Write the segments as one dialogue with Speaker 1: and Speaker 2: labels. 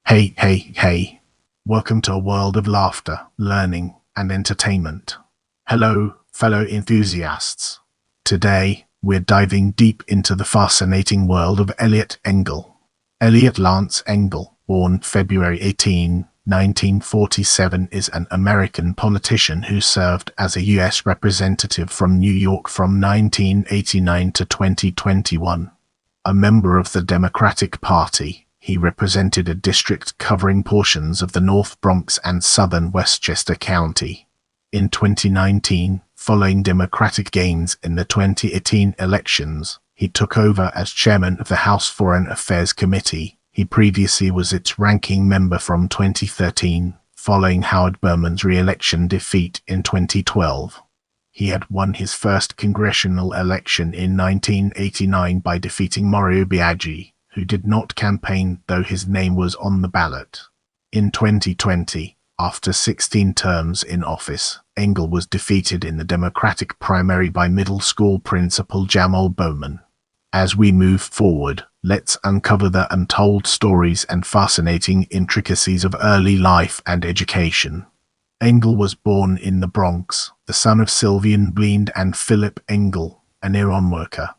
Speaker 1: Hey, hey, hey. Welcome to a world of laughter, learning, and entertainment. Hello, fellow enthusiasts. Today, we're diving deep into the fascinating world of Eliot Engel. Eliot Lance Engel, born February 18, 1947, is an American politician who served as a U.S. representative from New York from 1989 to 2021. A member of the Democratic Party, he represented a district covering portions of the North Bronx and southern Westchester County. In 2019, following Democratic gains in the 2018 elections, he took over as chairman of the House Foreign Affairs Committee. He previously was its ranking member from 2013, following Howard Berman's re-election defeat in 2012. He had won his first congressional election in 1989 by defeating Mario Biaggi, who did not campaign though his name was on the ballot. In 2020, after 16 terms in office, Engel was defeated in the Democratic primary by middle school principal Jamaal Bowman. As we move forward, let's uncover the untold stories and fascinating intricacies of early life and education. Engel was born in the Bronx, the son of Sylvian Bleend and Philip Engel, an iron worker.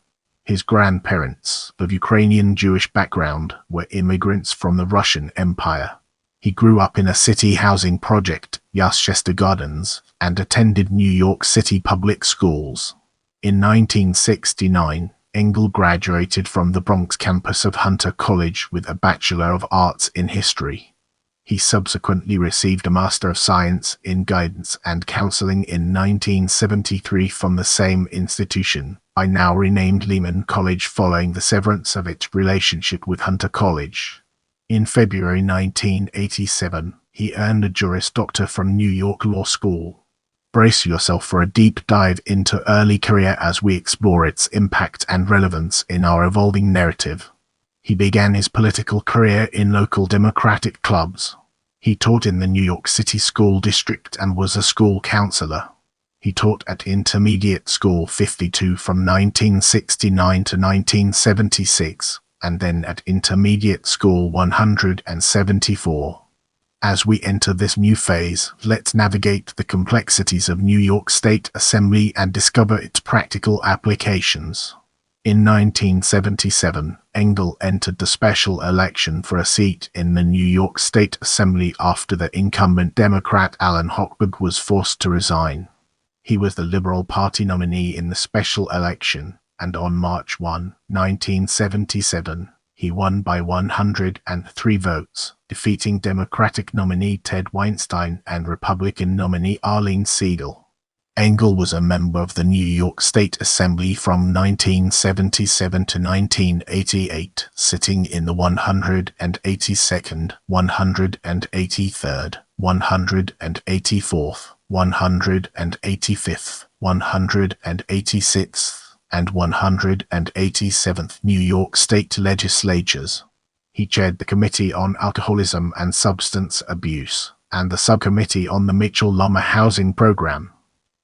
Speaker 1: His grandparents, of Ukrainian Jewish background, were immigrants from the Russian Empire. He grew up in a city housing project, Westchester Gardens, and attended New York City public schools. In 1969, Engel graduated from the Bronx campus of Hunter College with a Bachelor of Arts in History. He subsequently received a Master of Science in Guidance and Counseling in 1973 from the same institution, by now renamed Lehman College following the severance of its relationship with Hunter College. In February 1987, he earned a Juris Doctor from New York Law School. Brace yourself for a deep dive into early career as we explore its impact and relevance in our evolving narrative. He began his political career in local Democratic clubs. He taught in the New York City School District and was a school counselor. He taught at Intermediate School 52 from 1969 to 1976, and then at Intermediate School 174. As we enter this new phase, let's navigate the complexities of New York State Assembly and discover its practical applications. In 1977, Engel entered the special election for a seat in the New York State Assembly after the incumbent Democrat Alan Hochberg was forced to resign. He was the Liberal Party nominee in the special election, and on March 1, 1977, he won by 103 votes, defeating Democratic nominee Ted Weinstein and Republican nominee Arlene Siegel. Engel was a member of the New York State Assembly from 1977 to 1988, sitting in the 182nd, 183rd, 184th, 185th, 186th, and 187th New York State legislatures. He chaired the Committee on Alcoholism and Substance Abuse, and the Subcommittee on the Mitchell-Loma Housing Program.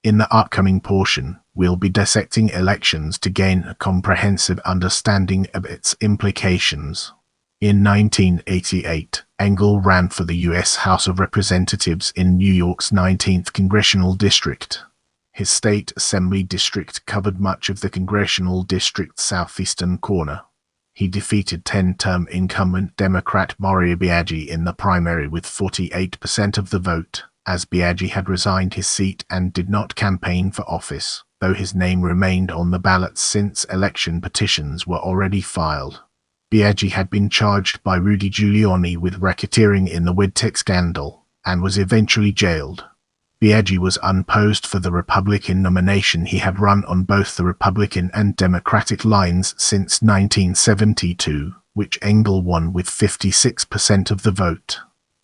Speaker 1: In the upcoming portion, we'll be dissecting elections to gain a comprehensive understanding of its implications. In 1988, Engel ran for the U.S. House of Representatives in New York's 19th Congressional District. His state assembly district covered much of the congressional district's southeastern corner. He defeated 10-term incumbent Democrat Mario Biaggi in the primary with 48% of the vote, as Biaggi had resigned his seat and did not campaign for office, though his name remained on the ballot since election petitions were already filed. Biaggi had been charged by Rudy Giuliani with racketeering in the WidTech scandal, and was eventually jailed. Biaggi was unopposed for the Republican nomination. He had run on both the Republican and Democratic lines since 1972, which Engel won with 56% of the vote.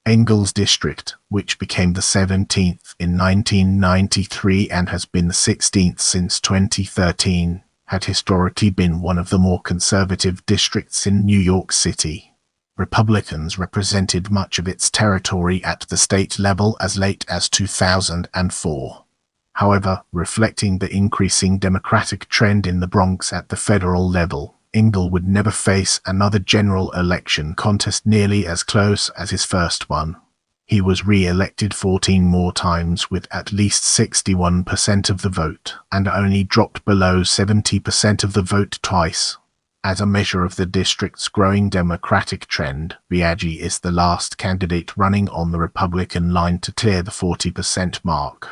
Speaker 1: Engel's district, which became the 17th in 1993 and has been the 16th since 2013, had historically been one of the more conservative districts in New York City. Republicans represented much of its territory at the state level as late as 2004. However, reflecting the increasing Democratic trend in the Bronx at the federal level, Engel would never face another general election contest nearly as close as his first one. He was re-elected 14 more times with at least 61% of the vote, and only dropped below 70% of the vote twice. As a measure of the district's growing Democratic trend, Biaggi is the last candidate running on the Republican line to clear the 40% mark.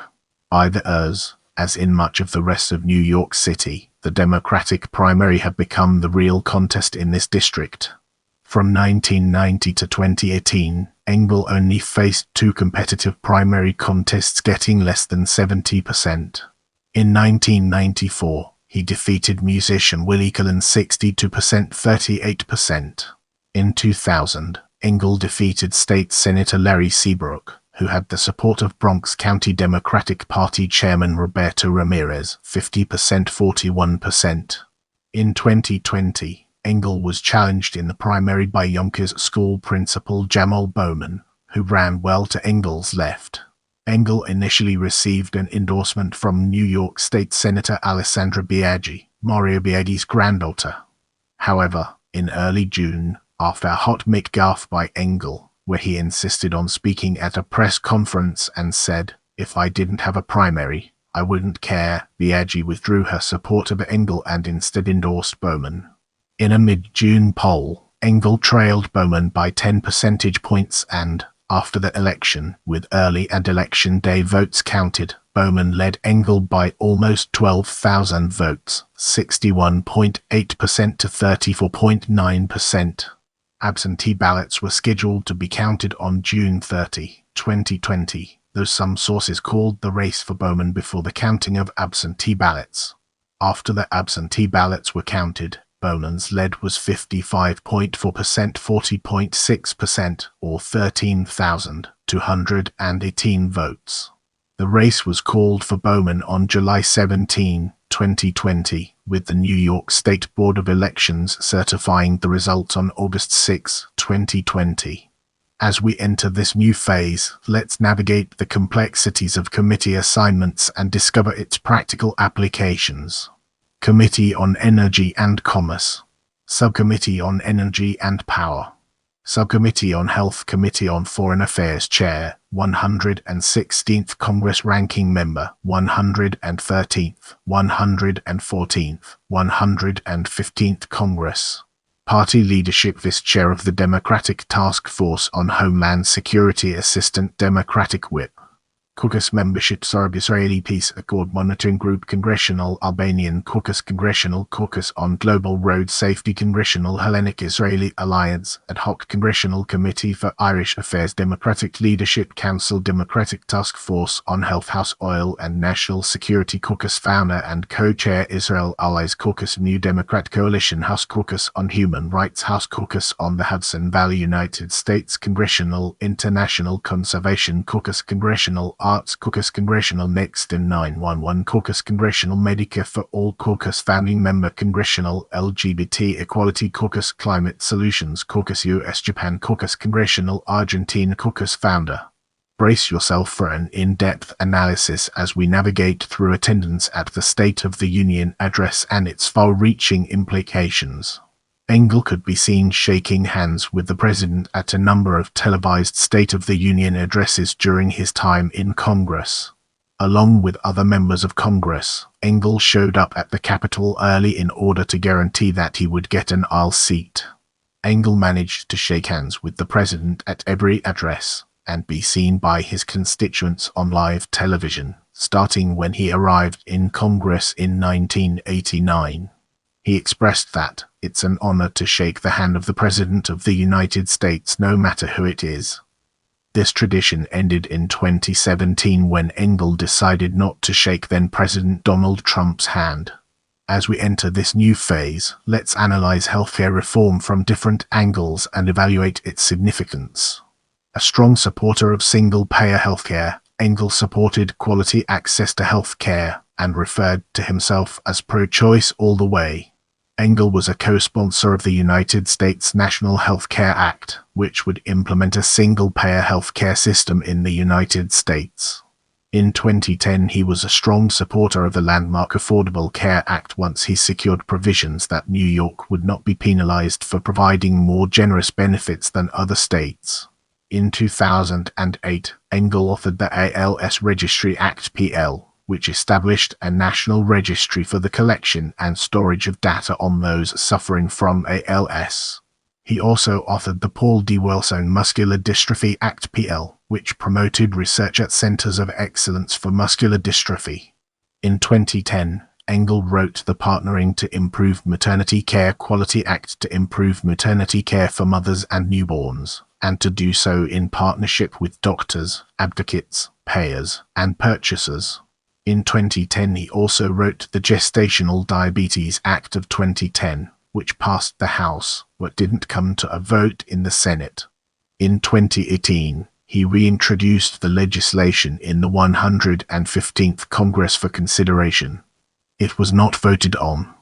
Speaker 1: By the years, as in much of the rest of New York City, the Democratic primary had become the real contest in this district. From 1990 to 2018, Engel only faced 2 competitive primary contests getting less than 70%. In 1994, he defeated musician Willie Cullen 62%-38%. In 2000, Engel defeated State Senator Larry Seabrook, who had the support of Bronx County Democratic Party Chairman Roberto Ramirez, 50%-41%. In 2020, Engel was challenged in the primary by Yonkers school principal Jamaal Bowman, who ran well to Engel's left. Engel initially received an endorsement from New York State Senator Alessandra Biaggi, Mario Biaggi's granddaughter. However, in early June, after a hot McGuff by Engel, where he insisted on speaking at a press conference and said, "If I didn't have a primary, I wouldn't care," Biaggi withdrew her support of Engel and instead endorsed Bowman. In a mid-June poll, Engel trailed Bowman by 10 percentage points and, after the election, with early and election day votes counted, Bowman led Engel by almost 12,000 votes, 61.8% to 34.9%. Absentee ballots were scheduled to be counted on June 30, 2020, though some sources called the race for Bowman before the counting of absentee ballots. After the absentee ballots were counted, Bowman's lead was 55.4%, 40.6%, or 13,218 votes. The race was called for Bowman on July 17, 2020, with the New York State Board of Elections certifying the results on August 6, 2020. As we enter this new phase, let's navigate the complexities of committee assignments and discover its practical applications. Committee on Energy and Commerce. Subcommittee on Energy and Power. Subcommittee on Health. Committee on Foreign Affairs Chair, 116th Congress Ranking Member, 113th, 114th, 115th Congress. Party Leadership. Vice Chair of the Democratic Task Force on Homeland Security, Assistant Democratic Whip. Caucus Membership. Arab Israeli Peace Accord Monitoring Group. Congressional Albanian Caucus. Congressional Caucus on Global Road Safety. Congressional Hellenic Israeli Alliance. Ad hoc Congressional Committee for Irish Affairs. Democratic Leadership Council. Democratic Task Force on Health. House Oil and National Security Caucus. Founder and co-chair Israel Allies Caucus. New Democrat Coalition. House Caucus on Human Rights. House Caucus on the Hudson Valley, United States. Congressional International Conservation Caucus. Congressional Arts Caucus. Congressional Next in 911 Caucus. Congressional Medicare for All Caucus. Founding Member. Congressional LGBT Equality Caucus. Climate Solutions Caucus. U.S.-Japan Caucus. Congressional Argentina Caucus. Founder. Brace yourself for an in-depth analysis as we navigate through attendance at the State of the Union address and its far-reaching implications. Engel could be seen shaking hands with the president at a number of televised State of the Union addresses during his time in Congress. Along with other members of Congress, Engel showed up at the Capitol early in order to guarantee that he would get an aisle seat. Engel managed to shake hands with the president at every address and be seen by his constituents on live television, starting when he arrived in Congress in 1989. He expressed that it's an honor to shake the hand of the President of the United States, no matter who it is. This tradition ended in 2017 when Engel decided not to shake then-President Donald Trump's hand. As we enter this new phase, let's analyze healthcare reform from different angles and evaluate its significance. A strong supporter of single-payer healthcare, Engel supported quality access to health care and referred to himself as pro-choice all the way. Engel was a co-sponsor of the United States National Health Care Act, which would implement a single-payer health care system in the United States. In 2010, he was a strong supporter of the landmark Affordable Care Act once he secured provisions that New York would not be penalized for providing more generous benefits than other states. In 2008, Engel authored the ALS Registry Act PL, which established a national registry for the collection and storage of data on those suffering from ALS. He also authored the Paul D. Wilson Muscular Dystrophy Act PL, which promoted research at Centers of Excellence for Muscular Dystrophy. In 2010, Engel wrote the Partnering to Improve Maternity Care Quality Act to improve maternity care for mothers and newborns, and to do so in partnership with doctors, advocates, payers, and purchasers. In 2010, he also wrote the Gestational Diabetes Act of 2010, which passed the House, but didn't come to a vote in the Senate. In 2018, he reintroduced the legislation in the 115th Congress for consideration. It was not voted on.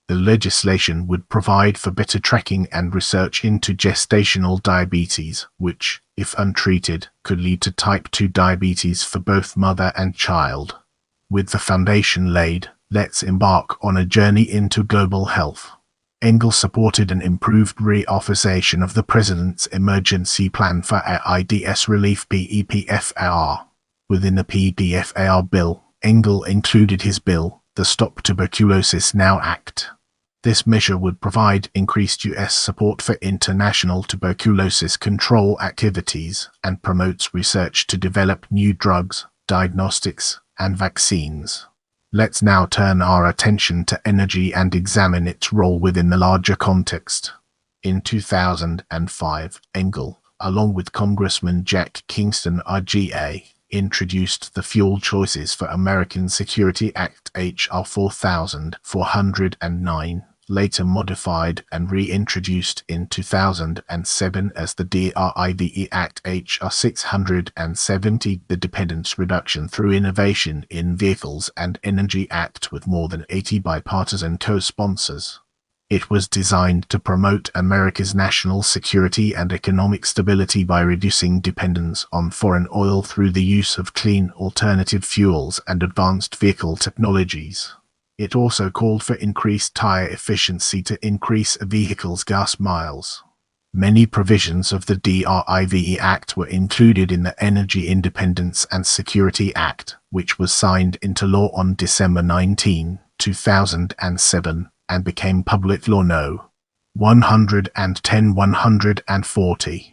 Speaker 1: The legislation would provide for better tracking and research into gestational diabetes, which, if untreated, could lead to type 2 diabetes for both mother and child. With the foundation laid, let's embark on a journey into global health. Engel supported an improved reauthorization of the President's Emergency Plan for AIDS Relief (PEPFAR). Within the PEPFAR bill, Engel included his bill, the Stop Tuberculosis Now Act. This measure would provide increased U.S. support for international tuberculosis control activities and promotes research to develop new drugs, diagnostics, and vaccines. Let's now turn our attention to energy and examine its role within the larger context. In 2005, Engel, along with Congressman Jack Kingston RGA, introduced the Fuel Choices for American Security Act H.R. 4409, later modified and reintroduced in 2007 as the DRIVE Act H.R. 670, the Dependence Reduction Through Innovation in Vehicles and Energy Act, with more than 80 bipartisan co-sponsors. It was designed to promote America's national security and economic stability by reducing dependence on foreign oil through the use of clean alternative fuels and advanced vehicle technologies. It also called for increased tire efficiency to increase a vehicle's gas miles. Many provisions of the DRIVE Act were included in the Energy Independence and Security Act, which was signed into law on December 19, 2007, and became Public Law No. 110/140.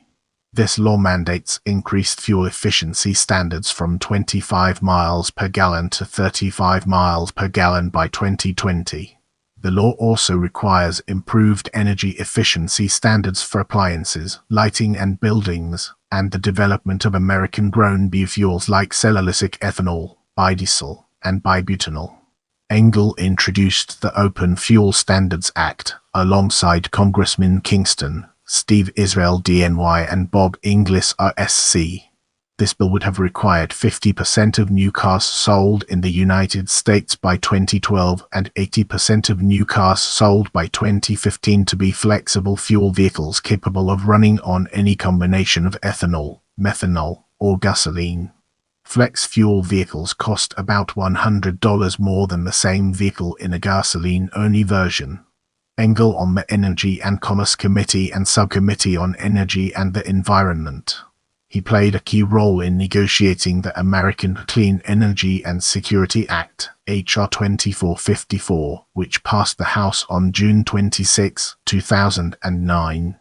Speaker 1: This law mandates increased fuel efficiency standards from 25 miles per gallon to 35 miles per gallon by 2020. The law also requires improved energy efficiency standards for appliances, lighting and buildings, and the development of American-grown biofuels like cellulosic ethanol, biodiesel, and bibutanol. Engel introduced the Open Fuel Standards Act alongside Congressman Kingston, Steve Israel DNY, and Bob Inglis RSC. This bill would have required 50% of new cars sold in the United States by 2012 and 80% of new cars sold by 2015 to be flexible fuel vehicles capable of running on any combination of ethanol, methanol, or gasoline. Flex fuel vehicles cost about $100 more than the same vehicle in a gasoline-only version. Engel on the Energy and Commerce Committee and Subcommittee on Energy and the Environment. He played a key role in negotiating the American Clean Energy and Security Act, H.R. 2454, which passed the House on June 26, 2009.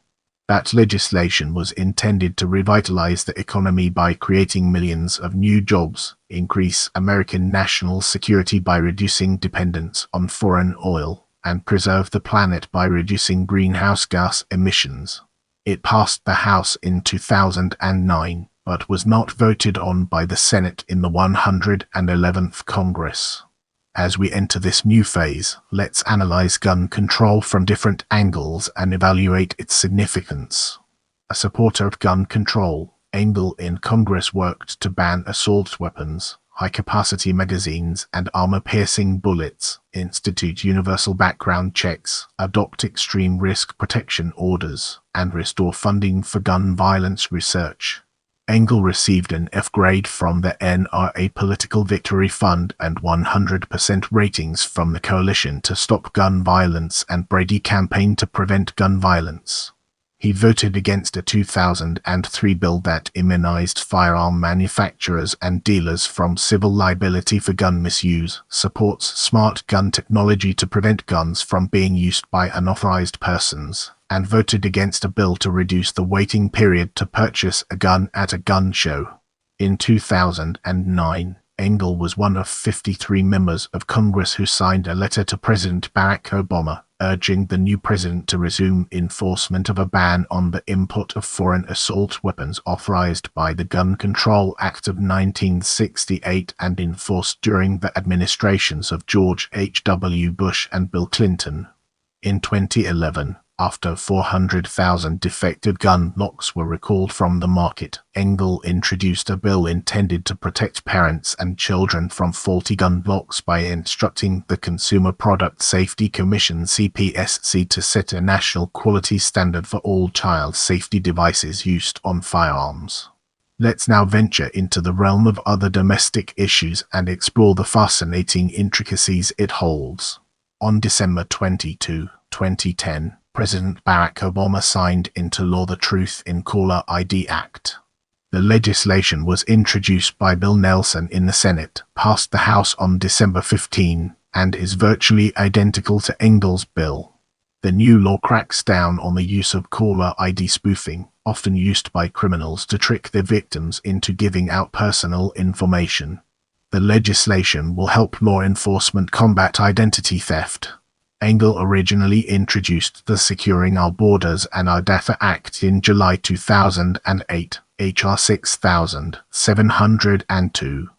Speaker 1: That legislation was intended to revitalize the economy by creating millions of new jobs, increase American national security by reducing dependence on foreign oil, and preserve the planet by reducing greenhouse gas emissions. It passed the House in 2009, but was not voted on by the Senate in the 111th Congress. As we enter this new phase, let's analyze gun control from different angles and evaluate its significance. A supporter of gun control, Engel in Congress worked to ban assault weapons, high-capacity magazines, and armor-piercing bullets, institute universal background checks, adopt extreme risk protection orders, and restore funding for gun violence research. Engel received an F grade from the NRA Political Victory Fund and 100% ratings from the Coalition to Stop Gun Violence and Brady Campaign to Prevent Gun Violence. He voted against a 2003 bill that immunized firearm manufacturers and dealers from civil liability for gun misuse, supports smart gun technology to prevent guns from being used by unauthorized persons, and voted against a bill to reduce the waiting period to purchase a gun at a gun show. In 2009, Engel was one of 53 members of Congress who signed a letter to President Barack Obama urging the new president to resume enforcement of a ban on the import of foreign assault weapons authorized by the Gun Control Act of 1968 and enforced during the administrations of George H.W. Bush and Bill Clinton. In 2011, after 400,000 defective gun locks were recalled from the market, Engel introduced a bill intended to protect parents and children from faulty gun locks by instructing the Consumer Product Safety Commission (CPSC) to set a national quality standard for all child safety devices used on firearms. Let's now venture into the realm of other domestic issues and explore the fascinating intricacies it holds. On December 22, 2010, President Barack Obama signed into law the Truth in Caller ID Act. The legislation was introduced by Bill Nelson in the Senate, passed the House on December 15, and is virtually identical to Engel's bill. The new law cracks down on the use of caller ID spoofing, often used by criminals to trick their victims into giving out personal information. The legislation will help law enforcement combat identity theft. Engel originally introduced the Securing Our Borders and Our Data Act in July 2008, H.R. 6702.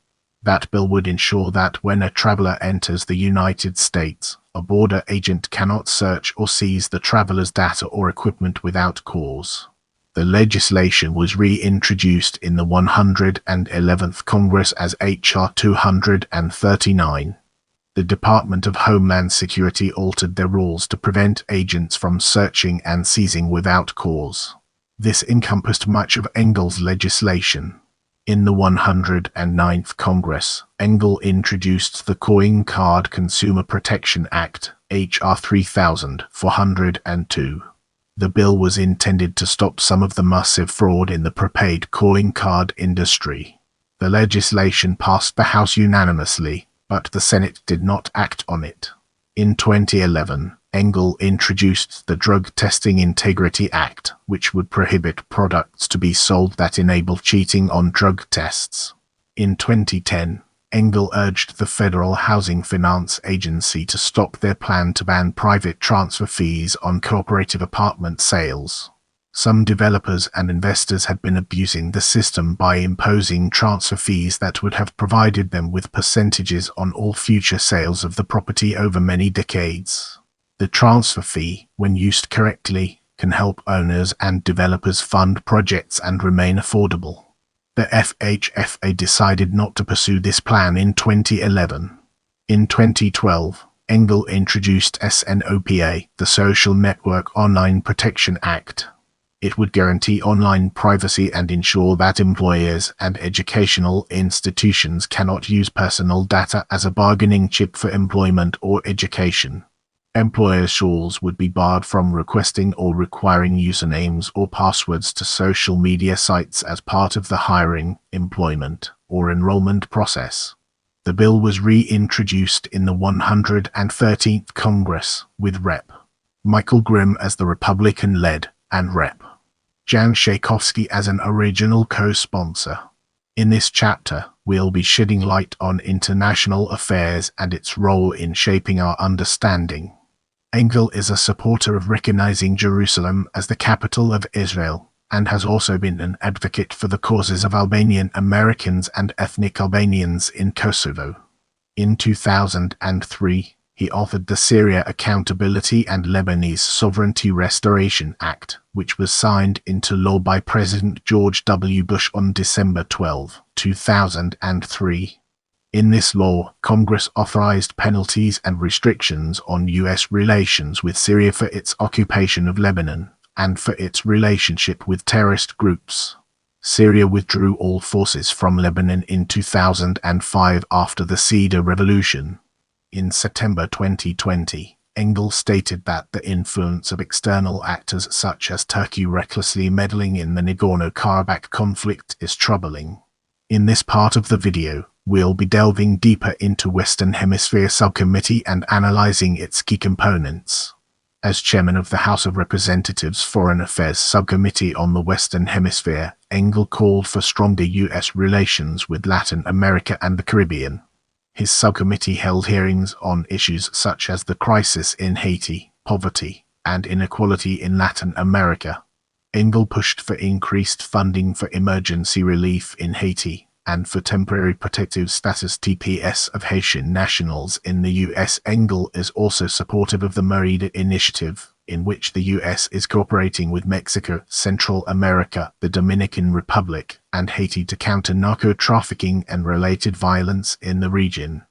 Speaker 1: That bill would ensure that when a traveler enters the United States, a border agent cannot search or seize the traveler's data or equipment without cause. The legislation was reintroduced in the 111th Congress as H.R. 239. The Department of Homeland Security altered their rules to prevent agents from searching and seizing without cause. This encompassed much of Engel's legislation. In the 109th Congress, Engel introduced the Coin Card Consumer Protection Act, H.R. 3402. The bill was intended to stop some of the massive fraud in the prepaid calling card industry. The legislation passed the House unanimously, but the Senate did not act on it. In 2011, Engel introduced the Drug Testing Integrity Act, which would prohibit products to be sold that enable cheating on drug tests. In 2010, Engel urged the Federal Housing Finance Agency to stop their plan to ban private transfer fees on cooperative apartment sales. Some developers and investors had been abusing the system by imposing transfer fees that would have provided them with percentages on all future sales of the property over many decades. The transfer fee, when used correctly, can help owners and developers fund projects and remain affordable. The FHFA decided not to pursue this plan in 2011. In 2012, Engel introduced SNOPA, the Social Network Online Protection Act. It would guarantee online privacy and ensure that employers and educational institutions cannot use personal data as a bargaining chip for employment or education. Employers would be barred from requesting or requiring usernames or passwords to social media sites as part of the hiring, employment, or enrollment process. The bill was reintroduced in the 113th Congress, with Rep. Michael Grimm as the Republican-led, and Rep. Jan Schakowsky as an original co-sponsor. In this chapter, we'll be shedding light on international affairs and its role in shaping our understanding. Engel is a supporter of recognizing Jerusalem as the capital of Israel, and has also been an advocate for the causes of Albanian Americans and ethnic Albanians in Kosovo. In 2003, he authored the Syria Accountability and Lebanese Sovereignty Restoration Act, which was signed into law by President George W. Bush on December 12, 2003. In this law, Congress authorized penalties and restrictions on U.S. relations with Syria for its occupation of Lebanon, and for its relationship with terrorist groups. Syria withdrew all forces from Lebanon in 2005 after the Cedar Revolution. In September 2020, Engel stated that the influence of external actors such as Turkey recklessly meddling in the Nagorno-Karabakh conflict is troubling. In this part of the video, we'll be delving deeper into Western Hemisphere Subcommittee and analyzing its key components. As chairman of the House of Representatives Foreign Affairs Subcommittee on the Western Hemisphere, Engel called for stronger U.S. relations with Latin America and the Caribbean. His subcommittee held hearings on issues such as the crisis in Haiti, poverty, and inequality in Latin America. Engel pushed for increased funding for emergency relief in Haiti and for temporary protective status (TPS) of Haitian nationals in the U.S. Engel is also supportive of the Merida Initiative, in which the U.S. is cooperating with Mexico, Central America, the Dominican Republic, and Haiti to counter narco-trafficking and related violence in the region.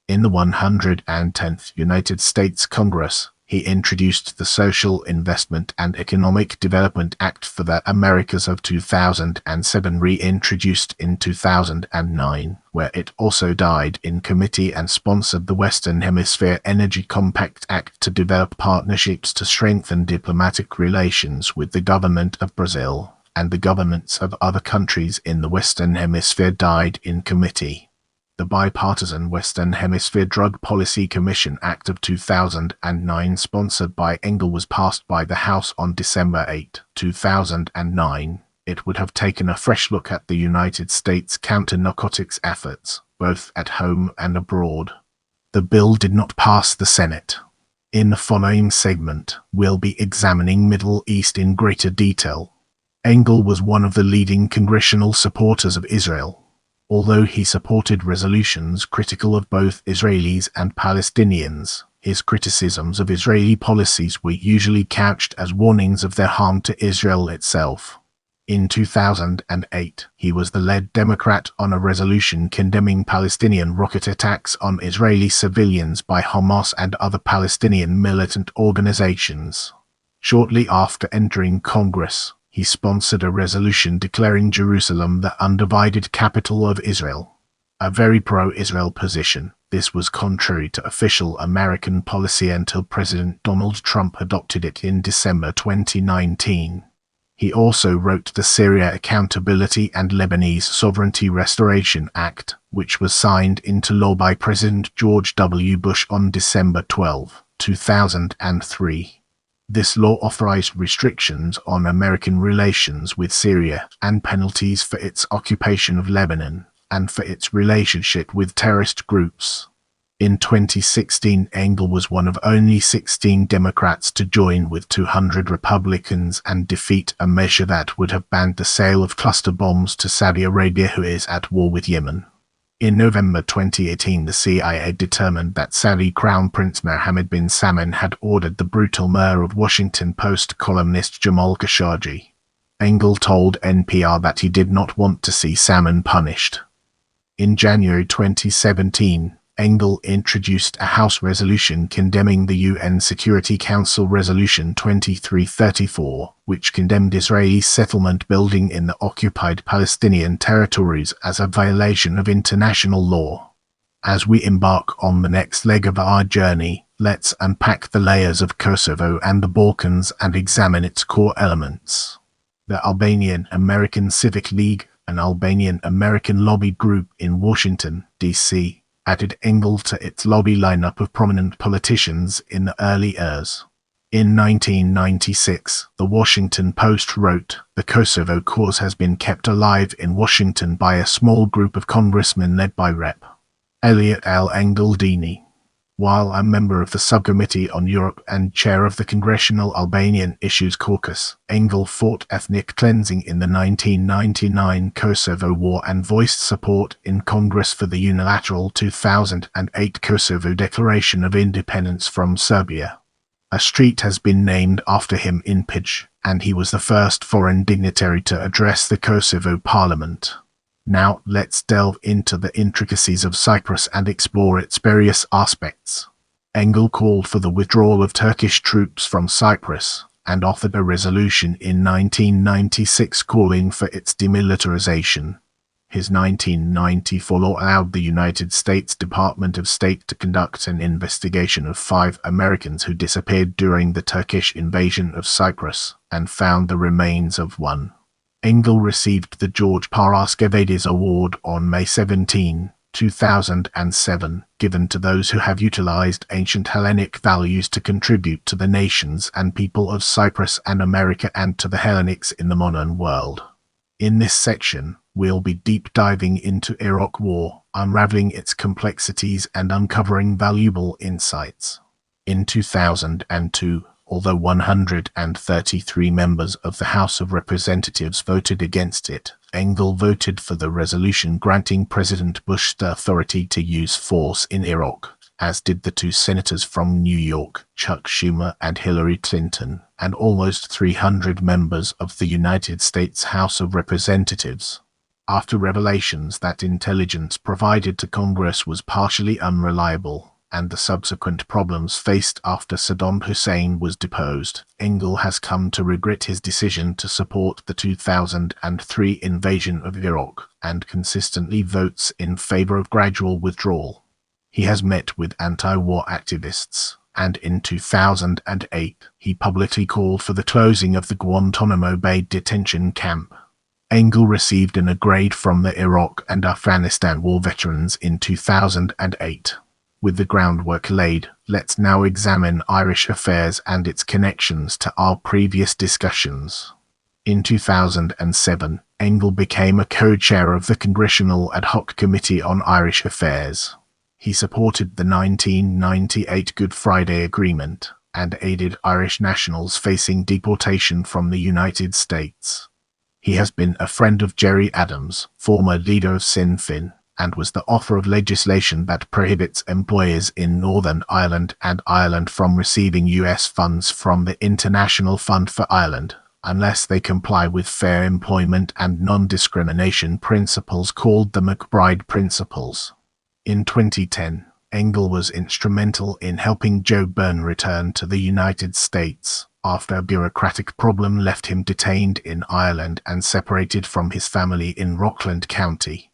Speaker 1: In the 110th United States Congress, he introduced the Social Investment and Economic Development Act for the Americas of 2007, reintroduced in 2009, where it also died in committee, and sponsored the Western Hemisphere Energy Compact Act to develop partnerships to strengthen diplomatic relations with the government of Brazil and the governments of other countries in the Western Hemisphere, died in committee. The bipartisan Western Hemisphere Drug Policy Commission Act of 2009, sponsored by Engel, was passed by the House on December 8, 2009. It would have taken a fresh look at the United States counter-narcotics efforts, both at home and abroad. The bill did not pass the Senate. In the following segment, we'll be examining Middle East in greater detail. Engel was one of the leading congressional supporters of Israel. Although he supported resolutions critical of both Israelis and Palestinians, his criticisms of Israeli policies were usually couched as warnings of their harm to Israel itself. In 2008, he was the lead Democrat on a resolution condemning Palestinian rocket attacks on Israeli civilians by Hamas and other Palestinian militant organizations. Shortly after entering Congress, he sponsored a resolution declaring Jerusalem the undivided capital of Israel. A very pro-Israel position, this was contrary to official American policy until President Donald Trump adopted it in December 2019. He also wrote the Syria Accountability and Lebanese Sovereignty Restoration Act, which was signed into law by President George W. Bush on December 12, 2003. This law authorized restrictions on American relations with Syria and penalties for its occupation of Lebanon and for its relationship with terrorist groups. In 2016, Engel was one of only 16 Democrats to join with 200 Republicans and defeat a measure that would have banned the sale of cluster bombs to Saudi Arabia, who is at war with Yemen. In November 2018, the CIA determined that Saudi Crown Prince Mohammed bin Salman had ordered the brutal murder of Washington Post columnist Jamaal Bowman. Engel told NPR that he did not want to see Salman punished. In January 2017, Engel introduced a House resolution condemning the UN Security Council Resolution 2334, which condemned Israeli settlement building in the occupied Palestinian territories as a violation of international law. As we embark on the next leg of our journey, let's unpack the layers of Kosovo and the Balkans and examine its core elements. The Albanian American Civic League, an Albanian American lobby group in Washington, D.C., added Engel to its lobby lineup of prominent politicians in the early years. In 1996, the Washington Post wrote, "The Kosovo cause has been kept alive in Washington by a small group of congressmen led by Rep. Eliot Engel Dini." While a member of the Subcommittee on Europe and chair of the Congressional Albanian Issues Caucus, Engel fought ethnic cleansing in the 1999 Kosovo War and voiced support in Congress for the unilateral 2008 Kosovo Declaration of Independence from Serbia. A street has been named after him in Pidge, and he was the first foreign dignitary to address the Kosovo Parliament. Now let's delve into the intricacies of Cyprus and explore its various aspects. Engel called for the withdrawal of Turkish troops from Cyprus, and authored a resolution in 1996 calling for its demilitarization. His 1994 law allowed the United States Department of State to conduct an investigation of 5 Americans who disappeared during the Turkish invasion of Cyprus, and found the remains of one. Engel received the George Paraskevadis Award on May 17, 2007, given to those who have utilized ancient Hellenic values to contribute to the nations and people of Cyprus and America and to the Hellenics in the modern world. In this section, we'll be deep diving into Iraq War, unraveling its complexities and uncovering valuable insights. In 2002, although 133 members of the House of Representatives voted against it, Engel voted for the resolution granting President Bush the authority to use force in Iraq, as did the 2 senators from New York, Chuck Schumer and Hillary Clinton, and almost 300 members of the United States House of Representatives. After revelations that intelligence provided to Congress was partially unreliable, and the subsequent problems faced after Saddam Hussein was deposed, Engel has come to regret his decision to support the 2003 invasion of Iraq, and consistently votes in favor of gradual withdrawal. He has met with anti-war activists, and in 2008, he publicly called for the closing of the Guantanamo Bay detention camp. Engel received an grade from the Iraq and Afghanistan war veterans in 2008. With the groundwork laid, let's now examine Irish affairs and its connections to our previous discussions. In 2007, Engel became a co-chair of the Congressional Ad Hoc Committee on Irish Affairs. He supported the 1998 Good Friday Agreement, and aided Irish nationals facing deportation from the United States. He has been a friend of Gerry Adams, former leader of Sinn Féin, and was the author of legislation that prohibits employers in Northern Ireland and Ireland from receiving U.S. funds from the International Fund for Ireland, unless they comply with fair employment and non-discrimination principles called the McBride Principles. In 2010, Engel was instrumental in helping Joe Byrne return to the United States, after a bureaucratic problem left him detained in Ireland and separated from his family in Rockland County.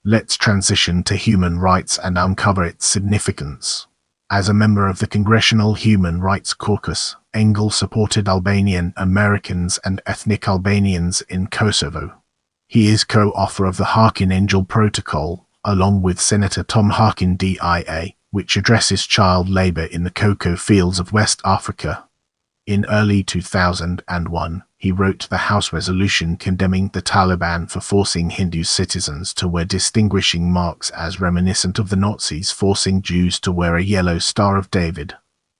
Speaker 1: Let's transition to human rights and uncover its significance. As a member of the Congressional Human Rights Caucus, Engel supported Albanian Americans and ethnic Albanians in Kosovo. He is co-author of the Harkin-Engel Protocol, along with Senator Tom Harkin DIA, which addresses child labor in the cocoa fields of West Africa. In early 2001, he wrote the House resolution condemning the Taliban for forcing Hindu citizens to wear distinguishing marks as reminiscent of the Nazis forcing Jews to wear a yellow Star of David.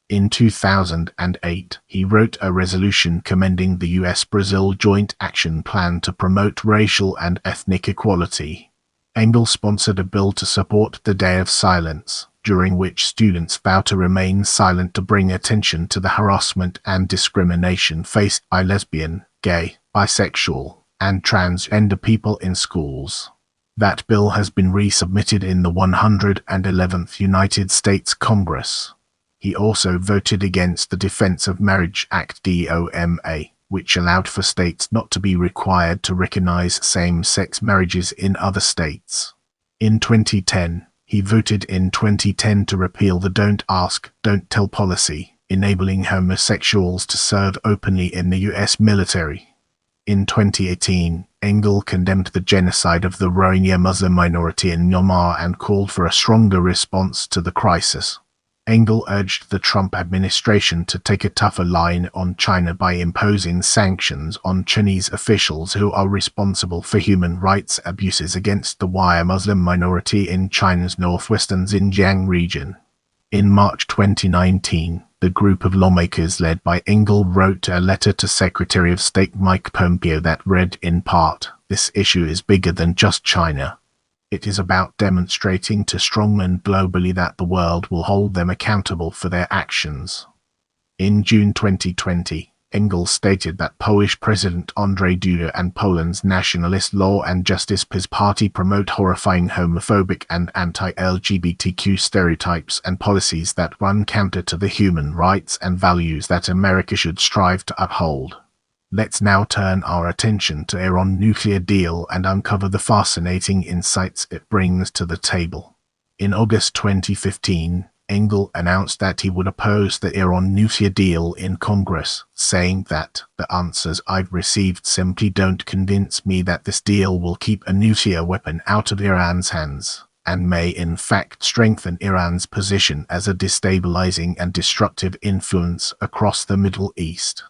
Speaker 1: In 2008, he wrote a resolution commending the US-Brazil Joint Action Plan to promote racial and ethnic equality. Engel sponsored a bill to support the Day of Silence, during which students vow to remain silent to bring attention to the harassment and discrimination faced by lesbian, gay, bisexual, and transgender people in schools. That bill has been resubmitted in the 111th United States Congress. He also voted against the Defense of Marriage Act DOMA, which allowed for states not to be required to recognize same-sex marriages in other states. In 2010, he voted in 2010 to repeal the Don't Ask, Don't Tell policy, enabling homosexuals to serve openly in the U.S. military. In 2018, Engel condemned the genocide of the Rohingya Muslim minority in Myanmar and called for a stronger response to the crisis. Engel urged the Trump administration to take a tougher line on China by imposing sanctions on Chinese officials who are responsible for human rights abuses against the Uyghur Muslim minority in China's northwestern Xinjiang region. In March 2019, the group of lawmakers led by Engel wrote a letter to Secretary of State Mike Pompeo that read in part, "This issue is bigger than just China. It is about demonstrating to strongmen globally that the world will hold them accountable for their actions." In June 2020, Engel stated that Polish President Andrzej Duda and Poland's Nationalist Law and Justice Party promote horrifying homophobic and anti-LGBTQ stereotypes and policies that run counter to the human rights and values that America should strive to uphold. Let's now turn our attention to Iran nuclear deal and uncover the fascinating insights it brings to the table. In August 2015, Engel announced that he would oppose the Iran nuclear deal in Congress, saying that the answers I've received simply don't convince me that this deal will keep a nuclear weapon out of Iran's hands, and may in fact strengthen Iran's position as a destabilizing and destructive influence across the Middle East.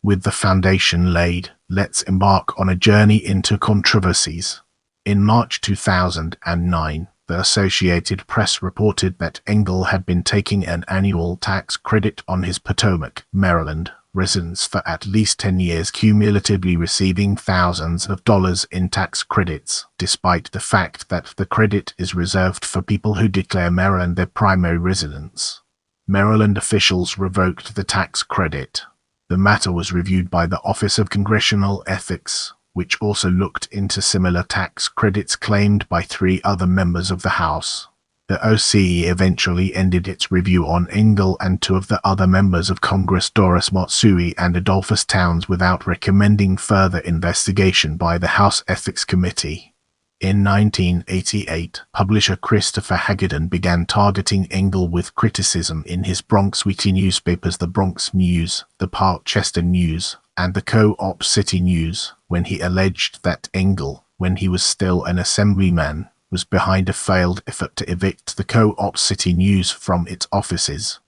Speaker 1: With the foundation laid, let's embark on a journey into controversies. In March 2009, the Associated Press reported that Engel had been taking an annual tax credit on his Potomac, Maryland, residence for at least 10 years, cumulatively receiving thousands of dollars in tax credits, despite the fact that the credit is reserved for people who declare Maryland their primary residence. Maryland officials revoked the tax credit. The matter was reviewed by the Office of Congressional Ethics, which also looked into similar tax credits claimed by 3 other members of the House. The OCE eventually ended its review on Engel and 2 of the other members of Congress, Doris Matsui and Adolphus Towns, without recommending further investigation by the House Ethics Committee. In 1988, publisher Christopher Hagedorn began targeting Engel with criticism in his Bronx weekly newspapers, the Bronx News, the Parkchester News, and the Co-op City News, when he alleged that Engel, when he was still an assemblyman, was behind a failed effort to evict the Co-op City News from its offices.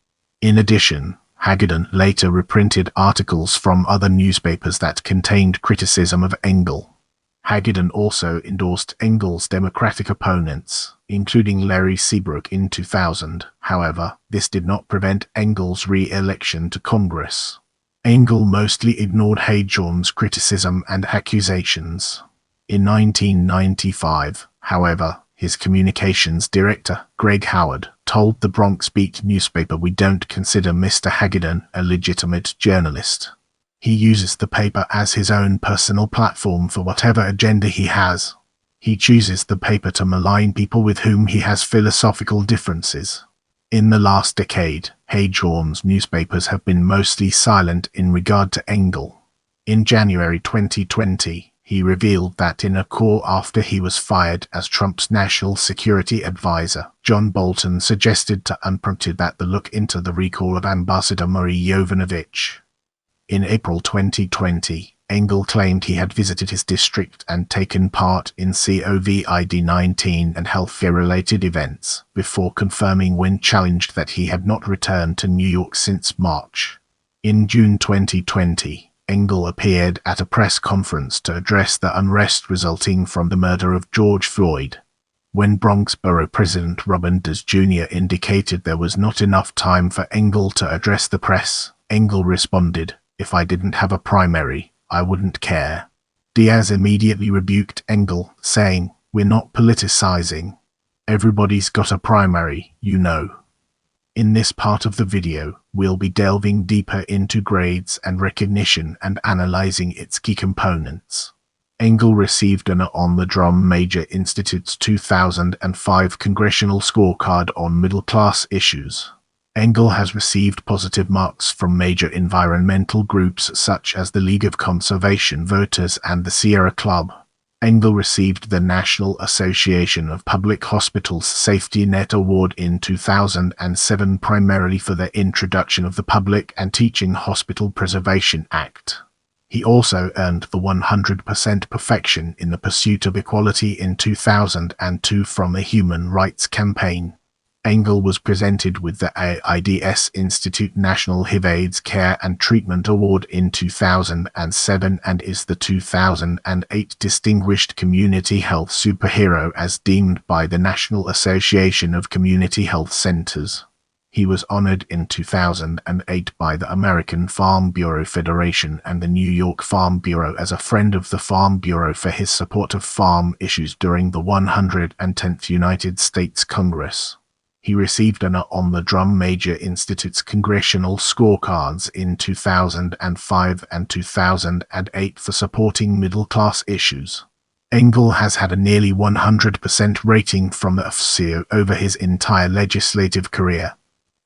Speaker 1: In addition, Hagedorn later reprinted articles from other newspapers that contained criticism of Engel. Hagedorn also endorsed Engel's Democratic opponents, including Larry Seabrook in 2000. However, this did not prevent Engel's re-election to Congress. Engel mostly ignored Hagedorn's criticism and accusations. In 1995, however, his communications director, Greg Howard, told the Bronx Beat newspaper, "We don't consider Mr. Hagedorn a legitimate journalist. He uses the paper as his own personal platform for whatever agenda he has. He chooses the paper to malign people with whom he has philosophical differences." In the last decade, Hagedorn's newspapers have been mostly silent in regard to Engel. In January 2020, he revealed that in a call after he was fired as Trump's national security advisor, John Bolton suggested to unprompted that the look into the recall of Ambassador Murray Yovanovitch. In April 2020, Engel claimed he had visited his district and taken part in COVID-19 and healthcare-related events, before confirming when challenged that he had not returned to New York since March. In June 2020, Engel appeared at a press conference to address the unrest resulting from the murder of George Floyd. When Bronx Borough President Robin Diaz Jr. indicated there was not enough time for Engel to address the press, Engel responded, "If I didn't have a primary, I wouldn't care." Diaz immediately rebuked Engel, saying, "We're not politicizing. Everybody's got a primary, you know." In this part of the video, we'll be delving deeper into grades and recognition and analyzing its key components. Engel received an On the Drum Major Institute's 2005 Congressional Scorecard on Middle-Class Issues. Engel has received positive marks from major environmental groups such as the League of Conservation Voters and the Sierra Club. Engel received the National Association of Public Hospitals Safety Net Award in 2007 primarily for the introduction of the Public and Teaching Hospital Preservation Act. He also earned the 100% Perfection in the Pursuit of Equality in 2002 from the Human Rights Campaign. Engel was presented with the AIDS Institute National HIV/AIDS Care and Treatment Award in 2007 and is the 2008 Distinguished Community Health Superhero as deemed by the National Association of Community Health Centers. He was honored in 2008 by the American Farm Bureau Federation and the New York Farm Bureau as a Friend of the Farm Bureau for his support of farm issues during the 110th United States Congress. He received an A on the Drum Major Institute's congressional scorecards in 2005 and 2008 for supporting middle-class issues. Engel has had a nearly 100% rating from the FCO over his entire legislative career.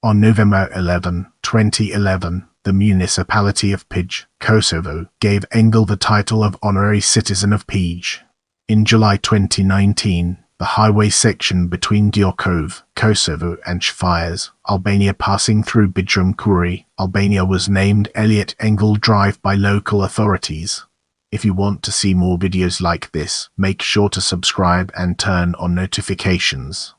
Speaker 1: On November 11, 2011, the municipality of Pij, Kosovo, gave Engel the title of Honorary Citizen of Pij. In July 2019, the highway section between Djurkov, Kosovo and Shfires, Albania passing through Bidrum Kuri, Albania was named Eliot Engel Drive by local authorities. If you want to see more videos like this, make sure to subscribe and turn on notifications.